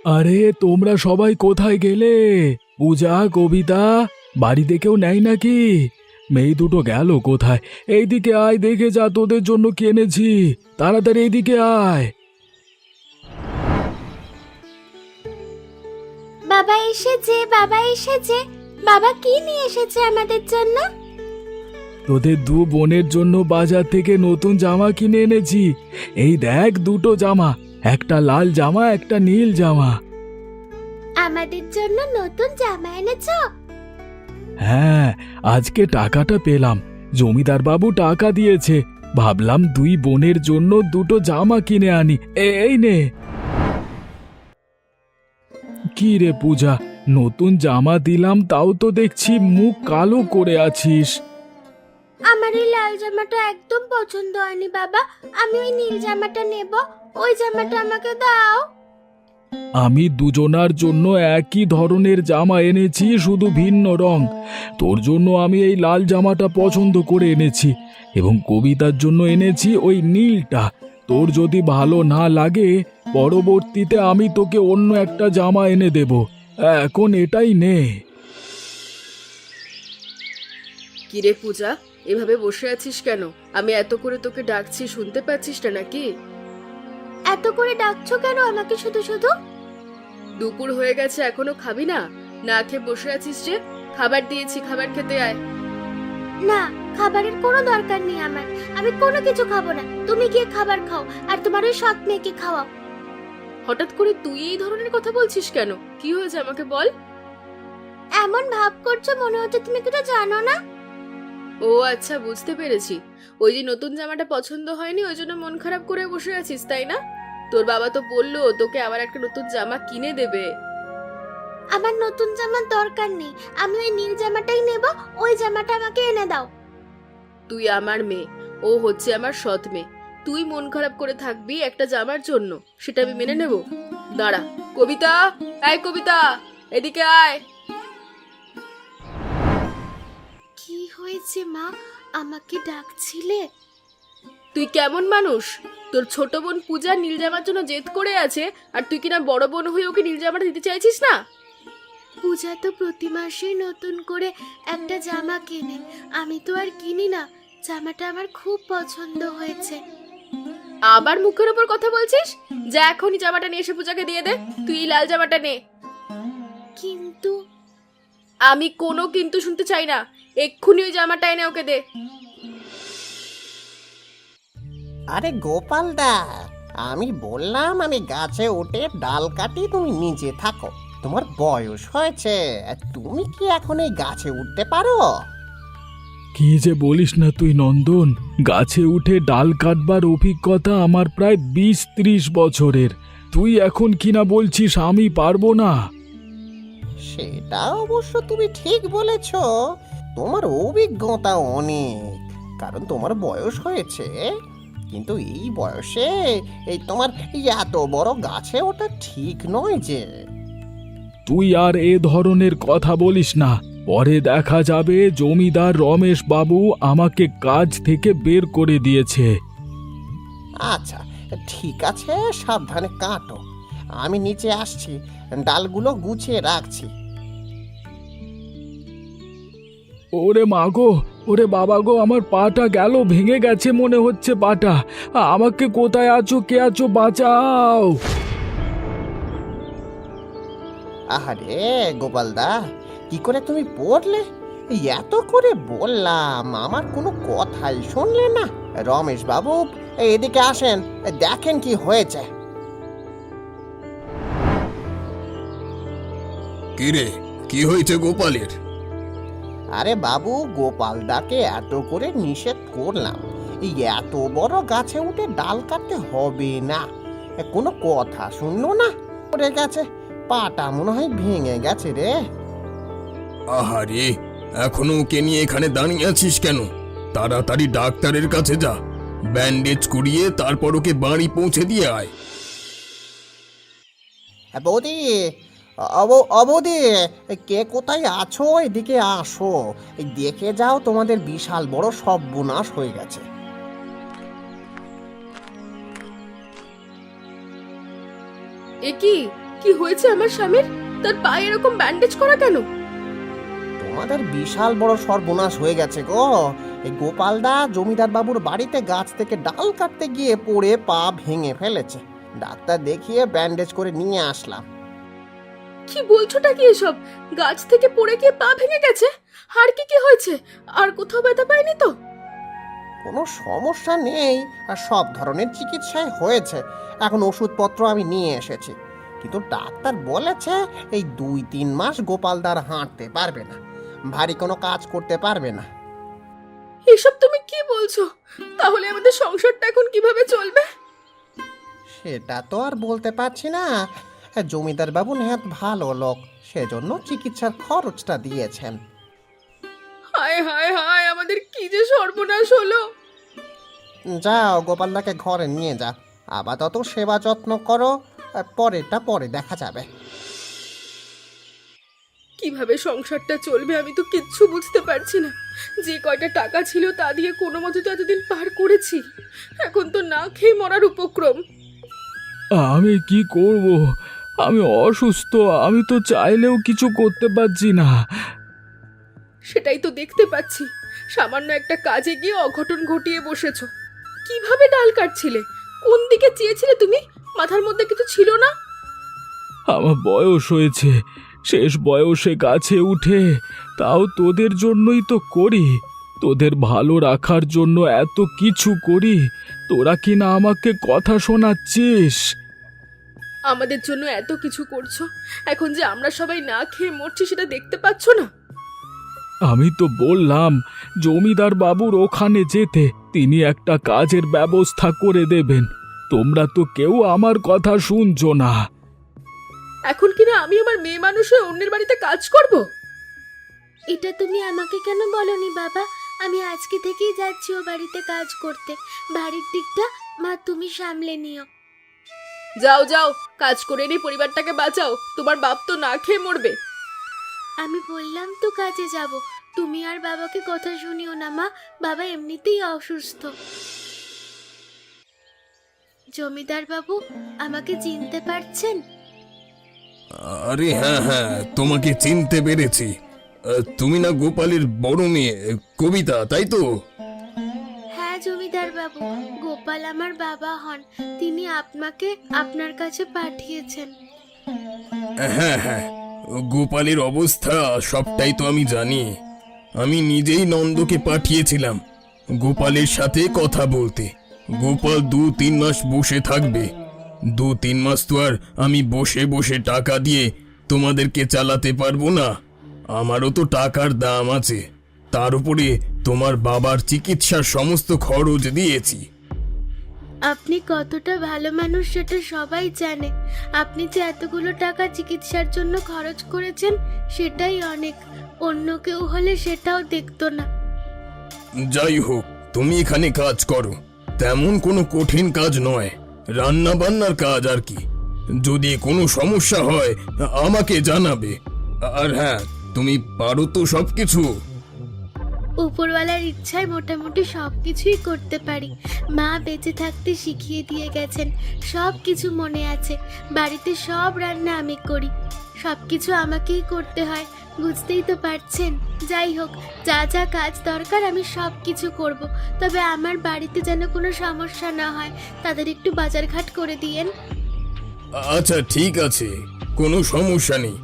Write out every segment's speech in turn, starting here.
আরে তোমরা সবাই কোথায় গেলে? পূজা, কবিতা, বাড়িতে কেউ নেই নাকি? মেয়ে দুটো গেল কোথায়? এইদিকে আয়, দেখে যা তোদের জন্য কি এনেছি। তাড়াতাড়ি এইদিকে আয়। বাবা এসেছে, বাবা এসেছে। বাবা কি নিয়ে এসেছে আমাদের জন্য? তোদের দু বোনের জন্য বাজার থেকে নতুন জামা কিনে এনেছি। এই দেখ, দুটো জামা, একটা লাল জামা, একটা নীল জামা। আমাদের জন্য নতুন জামা এনেছো? হ্যাঁ, আজকে টাকাটা পেলাম। জমিদার বাবু টাকা দিয়েছে। ভাবলাম দুই বোনের জন্য দুটো জামা কিনে আনি। এই নে। কি রে পূজা, নতুন জামা দিলাম তাও তো দেখছি মুখ কালো করে আছিস। আমার এই লাল জামাটা একদম পছন্দ হয়নি বাবা। আমি ওই নীল জামাটা নেব। ওই জামাটা আমাকে দাও। আমি দুজনার জন্য একই ধরনের জামা এনেছি, শুধু ভিন্ন রং। তোর জন্য আমি এই লাল জামাটা পছন্দ করে এনেছি এবং কবিতার জন্য এনেছি ওই নীলটা। তোর যদি ভালো না লাগে, পরবর্তীতে আমি তোকে অন্য একটা জামা এনে দেব। এখন এটাই নে। কিরে পূজা, এভাবে বসে আছিস কেন? আমি এত করে তোকে ডাকছি, শুনতে পাচ্ছিস না নাকি? এত করে ডাকছো কেন আমাকে শুধু শুধু? দুপুর হয়ে গেছে, এখনো খাবি না? না খেয়ে বসে আছিস যে? খাবার দিয়েছি, খাবার খেতে আয়। না, খাবারের কোনো দরকার নেই আমার। আমি কোনো কিছু খাবো না। তুমি গিয়ে খাবার খাও আর তোমার ওই সৎ মেয়েকে খাওয়াও। হঠাৎ করে তুই এই ধরনের কথা বলছিস কেন? কি হয়েছে আমাকে বল। এমন ভাব করছো মনে হচ্ছে তুমি কিছু জানো না। ও আচ্ছা, বুঝতে পেরেছি। ওই যে নতুন জামাটা পছন্দ হয়নি, ওই জন্য মন খারাপ করে বসে আছিস, তাই না? তোর বাবা তো বললো তোকে আবার একটা নতুন জামা কিনে দেবে। আমার নতুন জামার দরকার নেই। আমি ওই নীল জামাটাই নেব। ওই জামাটা আমাকে এনে দাও। তুই আমার মেয়ে, ও হচ্ছে আমার সৎ মেয়ে। তুই মন খারাপ করে থাকবি একটা জামার জন্য, সেটা আমি মেনে নেব? দাঁড়া। কবিতা, আয় কবিতা, এদিকে আয়। কি হয়েছে মা? আমাকে ডাকছিলে? তুই কেমন মানুষ? তোর ছোট বোন পূজা নীল জামার জন্য জেদ করে আছে, আর তুই কিনা বড় বোন হয়ে ওকে নীল জামাটা দিতে চাইছিস না? পূজা তো প্রতি মাসেই নতুন করে একটা জামা কেনে। আমি তো আর কিনি না। জামাটা আমার খুব পছন্দ হয়েছে। আবার মুখের ওপর কথা বলছিস? যা এখনই জামাটা নিয়ে এসে পূজাকে দিয়ে দে। তুই এই লাল জামাটা নে। কিন্তু আমি কোনো কিন্তু শুনতে চাই না। এক্ষুনি ওই জামাটা এনে ওকে দে। আরে গোপাল দা, আমি বললাম আমি গাছে উঠে ডাল কাটি, তুমি নিচে থাকো। তোমার বয়স হয়েছে, তুমি কি এখন এই গাছে উঠতে পারো? কি যে বলিস না তুই নন্দন, গাছে উঠে ডাল কাটবার অভিজ্ঞতা আমার প্রায় 20-30 বছরের। তুই এখন কিনা বলছিস আমি পারবো না? সেটা অবশ্য তুমি ঠিক বলেছ। তোমার অভিজ্ঞতা অনেক, কারণ তোমার বয়স হয়েছে। কিন্তু এই বয়সে এই তোমার এত বড় গাছে ওঠা ঠিক নয় যে। তুই আর এ ধরনের কথা বলিস না। পরে দেখা যাবে জমিদার রমেশ বাবু আমাকে কাজ থেকে বের করে দিয়েছে। আচ্ছা, ঠিক আছে, সাবধানে কাটো। আমি নিচে আসছি, ডালগুলো গুছিয়ে রাখছি। ওরে মা গো, ওরে বাবা গো, আমার পাটা গেল, ভেঙে গেছে মনে হচ্ছে পাটা। আমাকে কোথায় আছো, কে আছো, বাঁচাও! আহারে গোপালদা, কি করে তুমি পড়লে? এত করে বললাম, আমার কোনো কথাই শুনলে না। রমেশ বাবু, এদিকে আসেন, দেখেন কি হয়েছে। কিরে, কি হয়েছে গোপালের? আরে বাবু, গোপালদাকে এত করে নিষেধ করলাম, এত বড় গাছে উঠে ডাল কাটতে হবে না। কোনো কথা শুনলো না, পড়ে গেছে। পাটা মনে হয় ভেঙে গেছে রে। আহারে, এখনো ওকে নিয়ে এখানে দাঁড়িয়ে আছিস কেন? তাড়াতাড়ি ডাক্তারের কাছে যা, ব্যান্ডেজ করিয়ে তারপর ওকে বাড়ি পৌঁছে দিয়ে আয়। বৌদি, অবৌদি, কে কোথায় আছো? এদিকে আসো, দেখে যাও, তোমাদের বিশাল বড় সর্বনাশ হয়ে গেছে। এ কি কি হয়েছে আমার স্বামীর? তার পায়ে এরকম ব্যান্ডেজ করা কেন? তোমাদের বিশাল বড় সর্বনাশ হয়ে গেছে গো। এই গোপালদা জমিদার বাবুর বাড়িতে গাছ থেকে ডাল কাটতে গিয়ে পড়ে পা ভেঙে ফেলেছে। ডাক্তার দেখিয়ে ব্যান্ডেজ করে নিয়ে আসলাম। কি বলছোটা কি এসব? গাছ থেকে পড়ে গিয়ে পা ভেঙে গেছে? আর কি হয়েছে? আর কোথাও ব্যথা পায়নি তো? কোনো সমস্যা নেই, আর সব ধরনের চিকিৎসাই হয়েছে। এখন ওষুধপত্র আমি নিয়ে এসেছি, কিন্তু ডাক্তার বলেছে এই 2-3 মাস গোপালদার হাঁটতে পারবে না, ভারী কোনো কাজ করতে পারবে না। এসব তুমি কি বলছো? তাহলে আমাদের সংসারটা এখন কিভাবে চলবে? সেটা তো আর বলতে পারছি না। জমিদার বাবু নেহাত ভালো লোক, সেজন্য চিকিৎসার খরচটা দিয়েছেন। হায় হায় হায়, আমাদের কি যে সর্বনাশ হলো! যাও গোপালদাকে ঘরে নিয়ে যা, আপাতত সেবা যত্ন করো, পরেরটা পরে দেখা যাবে। কিভাবে সংসারটা চলবে আমি তো কিচ্ছু বুঝতে পারছি না। যে কয়টা টাকা ছিল তা দিয়ে কোনো মতে তো এতদিন পার করেছি, এখন তো না খেয়ে মরার উপক্রম। আমি কি করব? আমি অসুস্থ, আমি তো চাইলেও কিছু করতে পারছি না। সেটাই তো দেখতে পাচ্ছি, সামান্য একটা কাজে গিয়ে অঘটন ঘটিয়ে বসেছো। কিভাবে ডাল কাটছিলে? কোন দিকে চেয়েছিলে তুমি? মাথার মধ্যে কিছু ছিল না? আমার বয়স হয়েছে, শেষ বয়সে গাছে উঠে, তাও তোদের জন্যই তো করি। তোদের ভালো রাখার জন্য এত কিছু করি, তোরা কি না আমাকে কথা শোনাচ্ছিস? আমাদের জন্য এত কিছু করছো, এখন যে আমরা সবাই না খেয়ে মরছি সেটা দেখতে পাচ্ছ না? আমি তো বললাম জমিদার বাবুর ওখানে যেতে, তিনি একটা কাজের ব্যবস্থা করে দেবেন। তোমরা তো কেউ আমার কথা শুনছো না। এখন কিনা আমি আমার মেয়ে মানুষ হয়ে অন্যের বাড়িতে কাজ করব? এটা তুমি আমাকে কেন বলনি বাবা? আমি আজকে থেকেই যাচ্ছি ও বাড়িতে কাজ করতে। বাড়ির দিকটা মা তুমি সামলে নিও। যাও যাও, কাজ করে নিয়ে পরিবারটাকে বাঁচাও, তোমার বাপ তো না খেয়ে মরবে। আমি বললাম তো কাজে যাব, তুমি আর বাবাকে কথা শুনিও না মা, বাবা এমনিতেই অসুস্থ। জমিদার বাবু, আমাকে চিনতে পারছেন? আরে হ্যাঁ হ্যাঁ, তোমাকে চিনতে পেরেছি। তুমি না গোপালের বড় মেয়ে কবিতা, তাই তো? হ্যাঁ জমিদার বাবু, গোপাল আমার বাবা হন, তিনি আপনাকে আপনার কাছে পাঠিয়েছেন। হ্যাঁ হ্যাঁ, গোপালের অবস্থা সবটাই তো আমি জানি। আমি নিজেই নন্দকে পাঠিয়েছিলাম গোপালের সাথে কথা বলতে। গোপাল 2-3 মাস বসে থাকবে। 2-3 মাস তো আর আমি বসে বসে টাকা দিয়ে তোমাদেরকে চালাতে পারবো না। আমারও তো টাকার দাম আছে, তার উপরে তোমার বাবার চিকিৎসার সমস্ত খরচ দিয়েছি। আপনি কতটা ভালো মানুষ সেটা সবাই জানে। আপনি যে এতগুলো টাকা চিকিৎসার জন্য খরচ করেছেন সেটাই অনেক, অন্য কেউ হলে সেটাও দেখতো না। যাই হোক, তুমি এখানে কাজ করো, তেমন কোনো কঠিন কাজ নয়, রান্না বান্নার কাজ আর কি। যদি কোনো সমস্যা হয় আমাকে জানাবে। আর হ্যাঁ, তুমি পারো তো সবকিছু? উপরওয়ালার ইচ্ছায় মোটামুটি সব কিছুই করতে পারি। মা বেঁচে থাকতে শিখিয়ে দিয়ে গেছেন, সব কিছু মনে আছে। বাড়িতে সব রান্না আমি করি, সব কিছু আমাকেই করতে হয়, বুঝতেই তো পারছেন। যাই হোক, যা যা কাজ দরকার আমি সব কিছু করব, তবে আমার বাড়িতে যেন কোনো সমস্যা না হয়, তাদের একটু বাজারঘাট করে দিয়েন। আচ্ছা ঠিক আছে, কোনো সমস্যা নেই,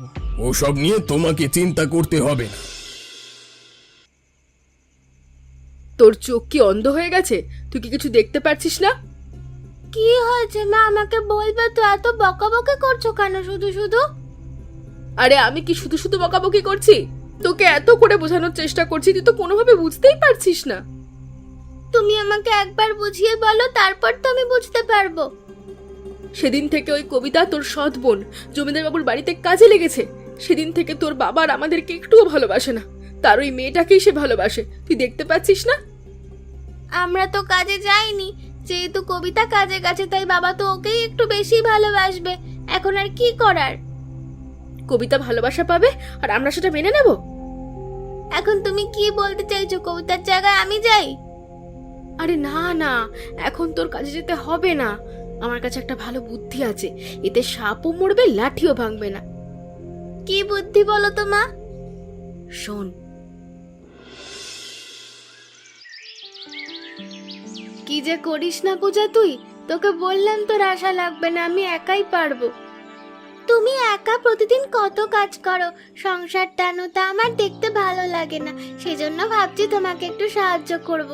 ওসব নিয়ে তোমাকে চিন্তা করতে হবে না। তোর চোখ কি অন্ধ হয়ে গেছে? তুই কি কিছু দেখতে পারছিস না? কি হয়েছে মা, আমাকে বলবে তো? এত বকাবকি করছো কেন শুধু শুধু? আরে আমি কি শুধু শুধু বকাবকি করছি? তোকে এত করে বোঝানোর চেষ্টা করছি, তুই তো কোনোভাবে বুঝতেই পারছিস না। তুমি আমাকে একবার বুঝিয়ে বলো, তারপর তো আমি বুঝতে পারবো। সেদিন থেকে ওই কবিতা তোর সৎ বোন জমিদার বাবুর বাড়িতে কাজে লেগেছে, সেদিন থেকে তোর বাবার আমাদেরকে একটুও ভালোবাসে না, তার ওই মেয়েটাকেই সে ভালোবাসে। তুই দেখতে পাচ্ছিস না? আমরা তো কাজে যাইনি, যেহেতু কবিতা কাজে গেছে তাই বাবা তো ওকেই একটু বেশি ভালোবাসবে। এখন আর কি করার? কবিতা ভালোবাসা পাবে আর আমরা সেটা মেনে নেব? এখন তুমি কি বলতে চাইছো? কবিতার জায়গায় আমি যাই? আরে না না, এখন তোর কাজে যেতে হবে না। আমার কাছে একটা ভালো বুদ্ধি আছে, এতে সাপও মরবে, লাঠিও ভাঙবে না। কি বুদ্ধি বলো তো মা? শোন। কি যে করিস না পূজা তুই, তোকে বললাম তোর আশা লাগবে না, আমি একাই পারবো। তুমি একা প্রতিদিন কত কাজ করো, সংসার টানো, তা আমার দেখতে ভালো লাগে না, সেজন্য ভাবছি তোমাকে একটু সাহায্য করব।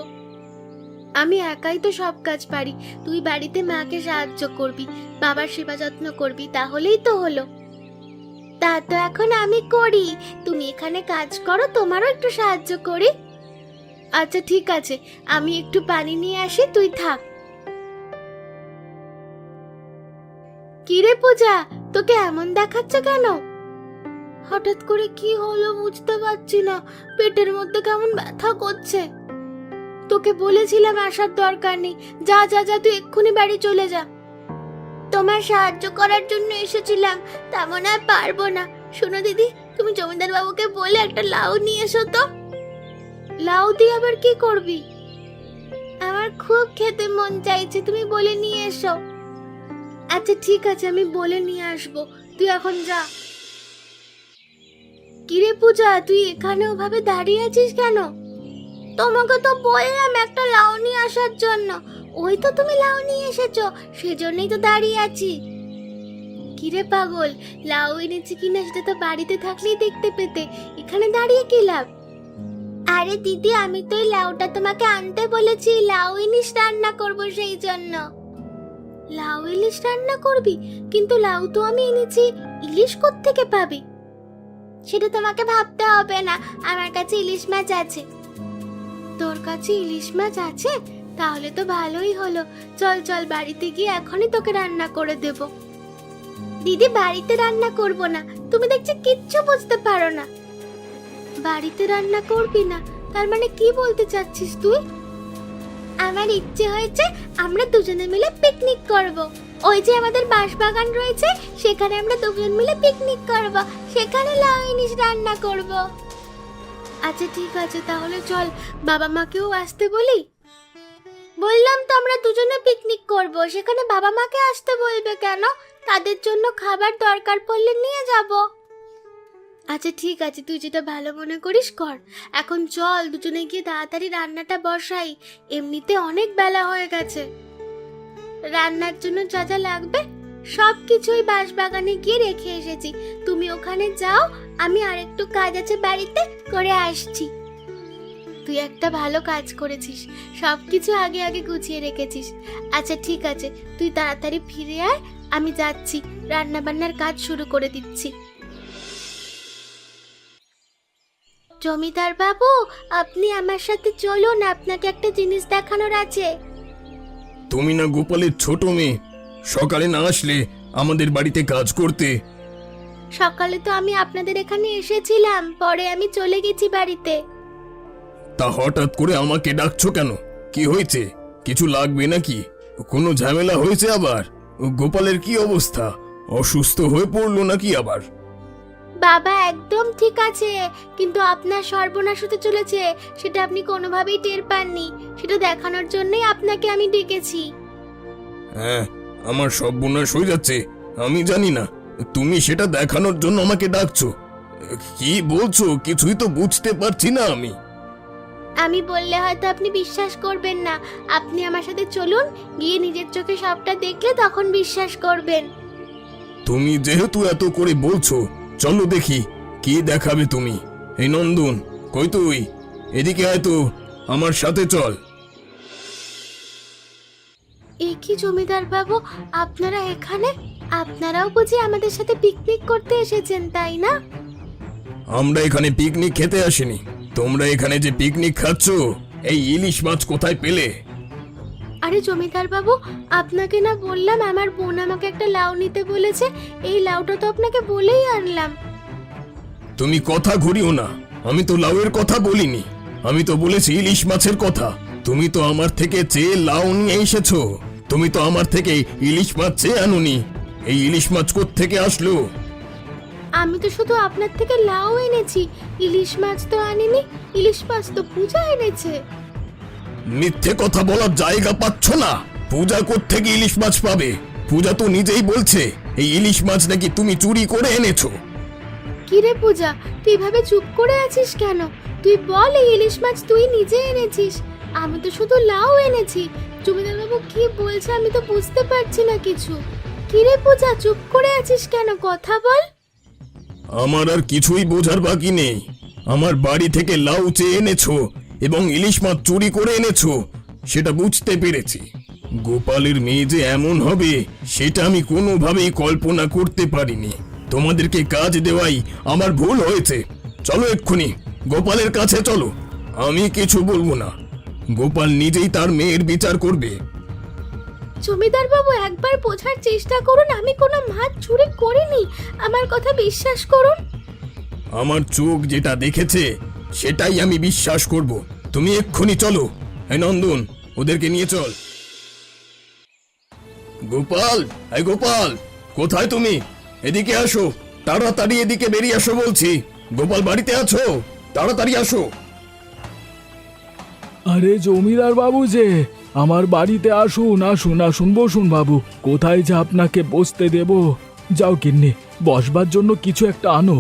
আমি একাই তো সব কাজ পারি, তুই বাড়িতে মাকে সাহায্য করবি, বাবার সেবা যত্ন করবি, তাহলেই তো হলো। তা তো এখন আমি করি, তুমি এখানে কাজ করো, তোমারও একটু সাহায্য করি। আচ্ছা ঠিক আছে, আমি একটু পানি নিয়ে আসি, তুই থাক। কিরে পূজা, তোকে এমন দেখাচ্ছ কেন? হঠাৎ করে কি হলো বুঝতে পারছি না, পেটের মধ্যে কেমন ব্যথা করছে। তোকে বলেছিলাম আসার দরকার নেই, যা যা যা, তুই এক্ষুনি বাড়ি চলে যা। তোমার সাহায্য করার জন্য এসেছিলাম, তেমন আর পারবো না। শোনো দিদি, তুমি জমিদার বাবুকে বলে একটা লাউ নিয়ে এসো তো। লাউ দিয়ে আবার কি করবি? আমার খুব খেতে মন চাইছে, তুমি বলে নিয়ে এসো। আচ্ছা ঠিক আছে, আমি বলে নিয়ে আসবো, তুই এখন যা। কিরে পূজা, তুই এখানে ওভাবে দাঁড়িয়ে আছিস কেন? তোমাকে তো বললাম একটা লাউ নিয়ে আসার জন্য, ওই তো তুমি লাউ নিয়ে এসেছো, সেজন্যই তো দাঁড়িয়ে আছি। কিরে পাগল, লাউ এনেছি কিনা সেটা তো বাড়িতে থাকলেই দেখতে পেতে, এখানে দাঁড়িয়ে কি লাভ? আরে দিদি, আমি তো এই লাউটা তোমাকে আনতে বলেছি, লাউ ইলিশ রান্না করব, সেই জন্য। লাউ ইলিশ রান্না করবি? কিন্তু লাউ তো আমি এনেছি, ইলিশ কোত্থেকে পাবি? সেটা তোমাকে ভাবতে হবে না, আমার কাছে ইলিশ মাছ আছে। তোর কাছে ইলিশ মাছ আছে? তাহলে তো ভালোই হলো, চল চল বাড়িতে গিয়ে এখনই তোকে রান্না করে দেব। দিদি, বাড়িতে রান্না করব না, তুমি দেখছি কিচ্ছু বুঝতে পারো না। বাড়িতে রান্না করবি না তার মানে কি বলতে চাচ্ছিস তুই? আমার ইচ্ছে হয়েছে আমরা দুজনে মিলে পিকনিক করব। ওই যে আমাদের বাঁশবাগান রয়েছে, সেখানে আমরা দুজন মিলে পিকনিক করব, সেখানে লাউ ইলিশ রান্না করব। আচ্ছা ঠিক আছে, তাহলে চল, বাবা মাকেও আসতে বলি। বললাম তো আমরা দুজনে পিকনিক করব, সেখানে বাবা মাকে আসতে বলবে কেন? তাদের জন্য খাবার দরকার পড়লে নিয়ে যাব। আচ্ছা ঠিক আছে, তুই যেটা ভালো মনে করিস কর। এখন চল দুজনে গিয়ে তাড়াতাড়ি রান্নাটা বসাই, এমনিতে অনেক বেলা হয়ে গেছে। রান্নার জন্য যা যা লাগবে সবকিছু ওই বাঁশবাগানে গিয়ে রেখে এসেছি, তুমি ওখানে যাও, আমি আরেকটু কাজ আছে বাড়িতে, করে আসছি। তুই একটা ভালো কাজ করেছিস, সবকিছু আগে আগে গুছিয়ে রেখেছিস। আচ্ছা ঠিক আছে, তুই তাড়াতাড়ি ফিরে আয়, আমি যাচ্ছি, রান্না বান্নার কাজ শুরু করে দিচ্ছি। জমিদার বাবু, আপনি আমার সাথে চলুন, আপনাকে একটা জিনিস দেখানোর আছে। তুমি না গোপালের ছোট মেয়ে, সকালে না আসলে আমাদের বাড়িতে কাজ করতে? সকালে তো আমি আপনাদের এখানে এসেছিলাম, পরে আমি চলে গেছি বাড়িতে। তা হঠাৎ করে আমাকে ডাকছো কেন? কি হয়েছে? কিছু লাগবে নাকি? কোনো ঝামেলা হয়েছে আবার? গোপালের কি অবস্থা? অসুস্থ হয়ে পড়লো নাকি আবার? বাবা একদম ঠিক আছে, কিন্তু আপনার সর্বনাশ হতে চলেছে, সেটা আপনি কোনোভাবেই টের পাননি, সেটা দেখানোর জন্যই আপনাকে আমি ডেকেছি। হ্যাঁ, আমার সর্বনাশ হয়ে যাচ্ছে, আমি জানি না, তুমি সেটা দেখানোর জন্য আমাকে ডাকছো? কি বলছো কিছুই তো বুঝতে পারছি না আমি। আমি বললে হয়তো আপনি বিশ্বাস করবেন না, আপনি আমার সাথে চলুন, গিয়ে নিজের চোখে সবটা দেখলে তখন বিশ্বাস করবেন। তুমি যেহেতু এত করে বলছো, চলো দেখি কি দেখাবে তুমি। এই নন্দন, কই তুই? এদিকে আয় তো, আমার সাথে চল। এ কি জমিদার বাবু, আপনারা এখানে? আপনারাও বুঝি আমাদের সাথে পিকনিক করতে এসেছেন, তাই না? আমরা এখানে পিকনিক খেতে আসিনি, তোমরা এখানে যে পিকনিক খাচ্ছ, এই ইলিশ মাছ কোথায় পেলে? আরে জমিদার বাবু, আপনাকে না বললাম আমার বোন আমাকে একটা লাউ নিতে বলেছে, এই লাউটা তো আপনাকে বলেই আনলাম। তুমি কথা ঘুরিও না, আমি তো লাউয়ের কথা বলিনি, আমি তো বলেছি ইলিশ মাছের কথা। তুমি তো আমার থেকে চেয়ে লাউ নিয়ে এসেছো, তুমি তো আমার থেকে ইলিশ মাছ চেয়ে আনুনি। এই ইলিশ মাছ কোত্থেকে আসলো? আমি তো শুধু আপনার থেকে লাউ এনেছি, ইলিশ মাছ তো আনিনি, ইলিশ মাছ তো পূজা এনেছে। মিথ্যে কথা বলার জায়গা পাচ্ছ না, পূজা কোত্থেকে ইলিশ মাছ পাবে? পূজা তো নিজেই বলছে এই ইলিশ মাছ নাকি তুমি চুরি করে এনেছো। কিরে পূজা, তুই এভাবে চুপ করে আছিস কেন? তুই বল, এই ইলিশ মাছ তুই নিজে এনেছিস? আমি তো শুধু লাউ এনেছি। জমিদার বাবু কি বলছে আমি তো বুঝতে পারছি না কিছু। কিরে পূজা, চুপ করে আছিস কেন? কথা বল। আমার আর কিছুই বোঝার বাকি নেই। আমার বাড়ি থেকে লাউ চেয়ে এনেছো এবং ইলিশ মাছ চুরি করে এনেছো, সেটা বুঝতে পেরেছি। গোপালের মেয়ে যে এমন হবে সেটা আমি কোনোভাবেই কল্পনা করতে পারিনি। তোমাদেরকে কাজ দেওয়াই আমার ভুল হয়েছে। চলো এক্ষুনি গোপালের কাছে চলো। আমি কিছু বলবো না, গোপাল নিজেই তার মেয়ের বিচার করবে। জমিদার বাবু, একবার বোঝার চেষ্টা করুন, আমি কোনো মাছ চুরি করিনি। আমার কথা বিশ্বাস করুন। আমার চোখ যেটা দেখেছে সেটাই আমি বিশ্বাস করব। তুমি এক্ষুনি চলো। এই নন্দন, ওদেরকে নিয়ে চল। গোপাল, এই গোপাল, কোথায় তুমি? এদিকে আসো, তাড়াতাড়ি এদিকে বেরিয়ে আসো বলছি। গোপাল বাড়িতে আছো? তাড়াতাড়ি আসো। আরে জমিদার বাবু যে, আমার বাড়িতে আসুন আসুন আসুন, বসুন বাবু। কোথায় যে আপনাকে বসতে দেব? যাও গিন্নি, বসবার জন্য কিছু একটা আনো।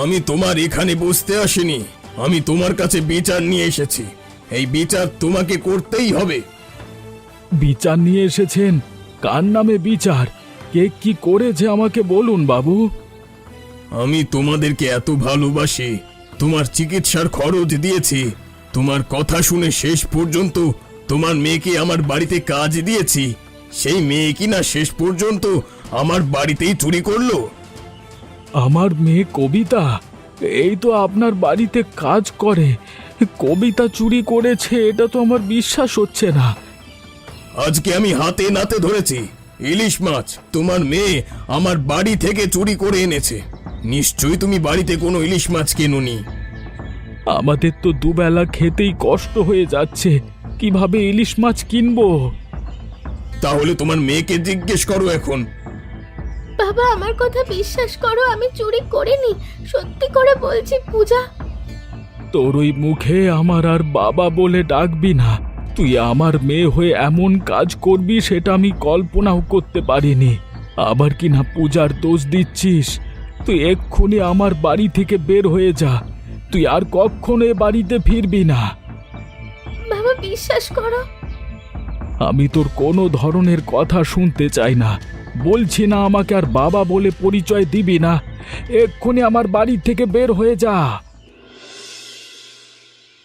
আমি তোমার এখানে বসতে আসিনি, আমি তোমার কাছে বিচার নিয়ে এসেছি। এই বিচার তোমাকে করতেই হবে। বিচার নিয়ে এসেছেন? কার নামে বিচার? কে কি করেছে আমাকে বলুন বাবু। আমি তোমাদেরকে এত ভালোবাসি, তোমার চিকিৎসার খরচ দিয়েছি, তোমার কথা শুনে শেষ পর্যন্ত তোমার মেয়েকে আমার বাড়িতে কাজ দিয়েছি। সেই মেয়ে কি না শেষ পর্যন্ত আমার বাড়িতেই চুরি করলো? আমার মেয়ে কবিতা এই তো আপনার বাড়িতে কাজ করে, কবিতা চুরি করেছে? এটা তো আমার বিশ্বাস হচ্ছে না। আজকে আমি হাতে নাতে ধরেছি ইলিশ মাছ তোমার মেয়ে আমার বাড়ি থেকে চুরি করে এনেছে। নিশ্চয়ই তুমি বাড়িতে কোনো ইলিশ মাছ কেনোনি। আমাদের তো দুবেলা খেতেই কষ্ট হয়ে যাচ্ছে, কিভাবে ইলিশ মাছ কিনবো? তাহলে তোমার মেয়েকে জিজ্ঞেস করো এখন। বাবা, আমার কথা বিশ্বাস করো, আমি চুরি করিনি। সত্যি করে বলছি পূজা। তোর ওই মুখে আমার আর বাবা বলে ডাকবি না। তুই আমার মেয়ে হয়ে এমন কাজ করবি সেটা আমি কল্পনাও করতে পারিনি। আবার কি না পূজার দোষ দিচ্ছিস? তুই এক্ষুনি আমার বাড়ি থেকে বের হয়ে যা। তুই আর কখনো এ বাড়িতে ফিরবি না। বাবা, বিশ্বাস করো। আমি তোর কোনো ধরনের কথা শুনতে চাই না। বলছি না আমাকে আর বাবা বলে পরিচয় দিবি না। এক্ষুনি আমার বাড়ি থেকে বের হয়ে যা।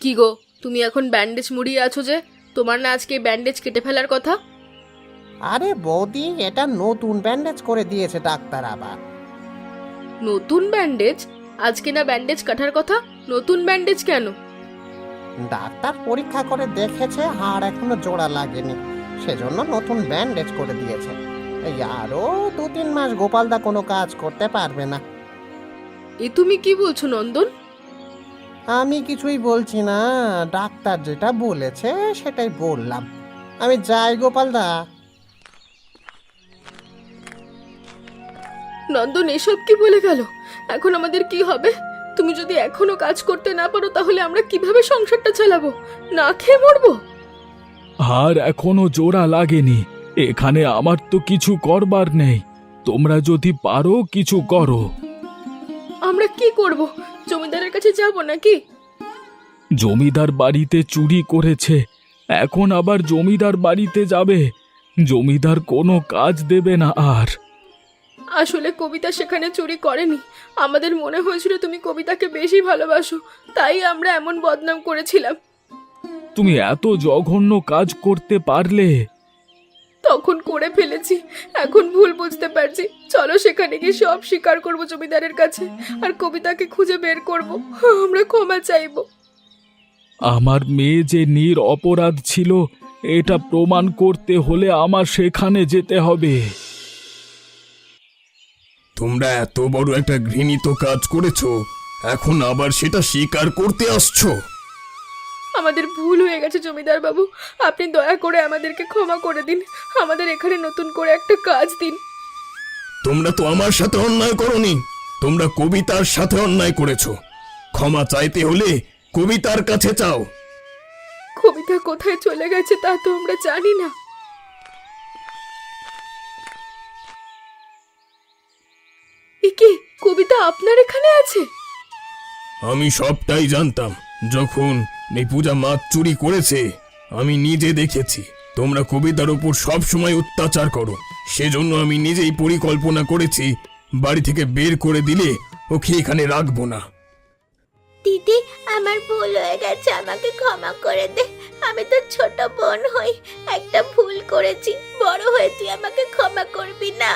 কি গো, তুমি এখন ব্যান্ডেজ মুড়িয়ে আছো যে? তোমার না আজকে ব্যান্ডেজ কেটে ফেলার কথা? আরে বৌদি, এটা নতুন ব্যান্ডেজ করে দিয়েছে ডাক্তার আবার। নতুন ব্যান্ডেজ? আজকে না ব্যান্ডেজ কাটার কথা, নতুন ব্যান্ডেজ কেন? ডাক্তার পরীক্ষা করে দেখেছে হাড় এখনো জোড়া লাগেনি, সেজন্য নতুন ব্যান্ডেজ করে দিয়েছে। এই আরো 2-3 মাস গোপালদা কোনো কাজ করতে পারবে না। এ তুমি কি বলছো নন্দন? আমি কিছুই বলছি না, ডাক্তার যেটা বলেছে সেটাই বললাম। আমি যাই গোপালদা। নন্দন এসব কি বলে গেল? এখন আমাদের কি হবে? তুমি যদি এখনো কাজ করতে না পারো তাহলে আমরা কিভাবে সংসারটা চালাবো? না খেয়ে মরবো? আর এখনো জোড়া লাগেনি, এখানে আমার তো কিছু করবার নেই। তোমরা যদি পারো কিছু করো। আমরা কি করব? জমিদারের কাছে যাব নাকি? জমিদার বাড়িতে চুরি করেছে, এখন আবার জমিদার বাড়িতে যাবে? জমিদার কোনো কাজ দেবে না আর। আসলে কবিতা সেখানে চুরি করেনি। আমাদের মনে হয়েছিল তুমি কবিতাকে বেশি ভালোবাসো, তাই আমরা এমন বদনাম করেছিলাম। তুমি এত জঘন্য কাজ করতে পারলে? তখন করে ফেলেছি, এখন ভুল বুঝতে পারছি। চলো সেখানে গিয়ে সব স্বীকার করব জমিদারের কাছে, আর কবিতাকে খুঁজে বের করব। আমরা ক্ষমা চাইব। আমার মেয়ে যে নিরপরাধ ছিল এটা প্রমাণ করতে হলে আমার সেখানে যেতে হবে। তোমরা এত বড় একটা ঘৃণিত কাজ করেছো, এখন আবার সেটা স্বীকার করতে আসছো? আমাদের ভুল হয়ে গেছে জমিদার বাবু, আপনি দয়া করে আমাদেরকে ক্ষমা করে দিন। আমাদের এখানে নতুন করে একটা কাজ দিন। তোমরা তো আমার সাথে অন্যায় করোনি, তোমরা কবিতার সাথে অন্যায় করেছো। ক্ষমা চাইতে হলে কবিতার কাছে চাও। কবিতা কোথায় চলে গেছে তা তো আমরা জানি না। এ কি, কবিতা আপনার এখানে আছে? আমি সবটাই জানতাম। যখন এই পূজা মাছ চুরি করেছে আমি নিজে দেখেছি। তোমরা কবিতার উপর সব সময় অত্যাচার করো, সেজন্য আমি নিজেই পরিকল্পনা করেছি বাড়ি থেকে বের করে দিলে ওকে এখানে রাখবো না। দিদি, আমার ভুল হয়ে গেছে, আমাকে ক্ষমা করে দে। আমি তো ছোট বোন হই, একটা ভুল করেছি। বড় হয়ে তুই আমাকে ক্ষমা করবি না?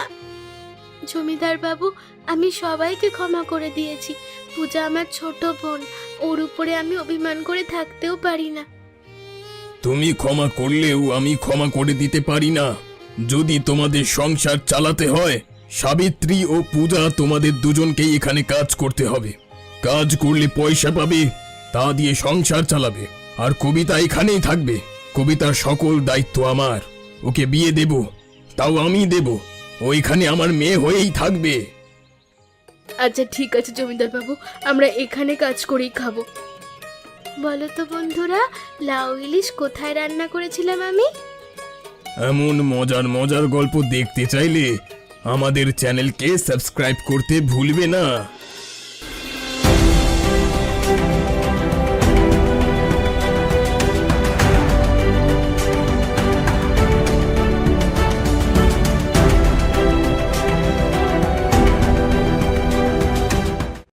জমিদার বাবু, আমি সবাইকে ক্ষমা করে দিয়েছি। পূজা আমার ছোট বোন, ওর উপরে আমি অভিমান করে থাকতেও পারি না। তুমি ক্ষমা করলেও আমি ক্ষমা করে দিতে পারি না। যদি তোমাদের সংসার চালাতে হয়, সাবিত্রী ও পূজা তোমাদের দুজনকেই এখানে কাজ করতে হবে। কাজ করলে পয়সা পাবে, তা দিয়ে সংসার চালাবে। আর কবিতা এখানেই থাকবে। কবিতার সকল দায়িত্ব আমার। ওকে বিয়ে দেব, তাও আমি দেব। ও এখানে আমার মেয়ে হয়েই থাকবে। আচ্ছা ঠিক আছে জমিদার বাবু, আমরা এখানে কাজ করেই খাবো। বলো তো বন্ধুরা, লাউ ইলিশ কোথায় রান্না করেছিলাম আমি? এমন মজার মজার গল্প দেখতে চাইলে আমাদের চ্যানেলকে সাবস্ক্রাইব করতে ভুলবে না।